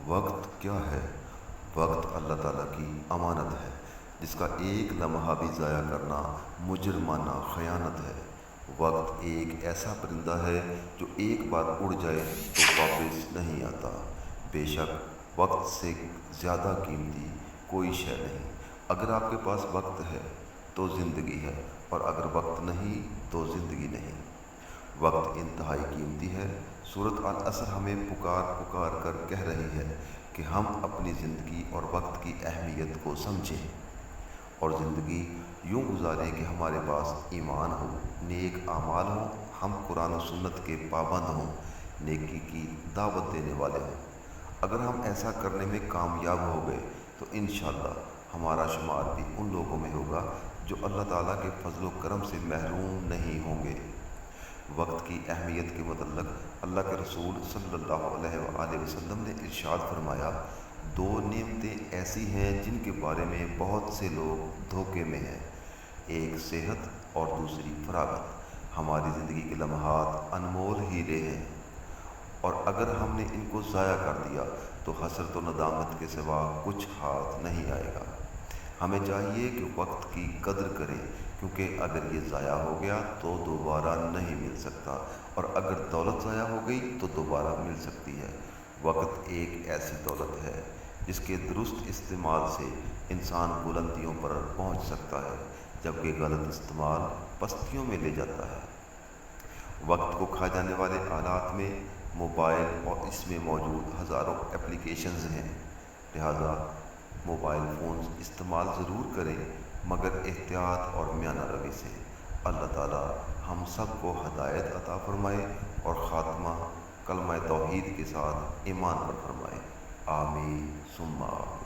وقت کیا ہے؟ وقت اللہ تعالیٰ کی امانت ہے جس کا ایک لمحہ بھی ضائع کرنا مجرمانہ خیانت ہے۔ وقت ایک ایسا پرندہ ہے جو ایک بار اڑ جائے تو واپس نہیں آتا۔ بے شک وقت سے زیادہ قیمتی کوئی شے نہیں۔ اگر آپ کے پاس وقت ہے تو زندگی ہے، اور اگر وقت نہیں تو زندگی نہیں۔ وقت انتہائی قیمتی ہے۔ سورۃ العصر ہمیں پکار پکار کر کہہ رہی ہے کہ ہم اپنی زندگی اور وقت کی اہمیت کو سمجھیں اور زندگی یوں گزاریں کہ ہمارے پاس ایمان ہو، نیک اعمال ہوں، ہم قرآن و سنت کے پابند ہوں، نیکی کی دعوت دینے والے ہوں۔ اگر ہم ایسا کرنے میں کامیاب ہو گئے تو انشاءاللہ ہمارا شمار بھی ان لوگوں میں ہوگا جو اللہ تعالیٰ کے فضل و کرم سے محروم نہیں ہوں گے۔ وقت کی اہمیت کے متعلق اللہ کے رسول صلی اللہ علیہ وآلہ وسلم نے ارشاد فرمایا، دو نعمتیں ایسی ہیں جن کے بارے میں بہت سے لوگ دھوکے میں ہیں، ایک صحت اور دوسری فراغت۔ ہماری زندگی کے لمحات انمول ہیرے ہیں، اور اگر ہم نے ان کو ضائع کر دیا تو حسرت و ندامت کے سوا کچھ ہاتھ نہیں آئے گا۔ ہمیں چاہیے کہ وقت کی قدر کریں، کیونکہ اگر یہ ضائع ہو گیا تو دوبارہ نہیں مل سکتا، اور اگر دولت ضائع ہو گئی تو دوبارہ مل سکتی ہے۔ وقت ایک ایسی دولت ہے جس کے درست استعمال سے انسان بلندیوں پر پہنچ سکتا ہے، جبکہ غلط استعمال پستیوں میں لے جاتا ہے۔ وقت کو کھا جانے والے آلات میں موبائل اور اس میں موجود ہزاروں اپلیکیشنز ہیں، لہذا موبائل فونز استعمال ضرور کریں مگر احتیاط اور میانہ روی سے۔ اللہ تعالی ہم سب کو ہدایت عطا فرمائے اور خاتمہ کلمہ توحید کے ساتھ ایمان پر فرمائے۔ آمین ثم آمین۔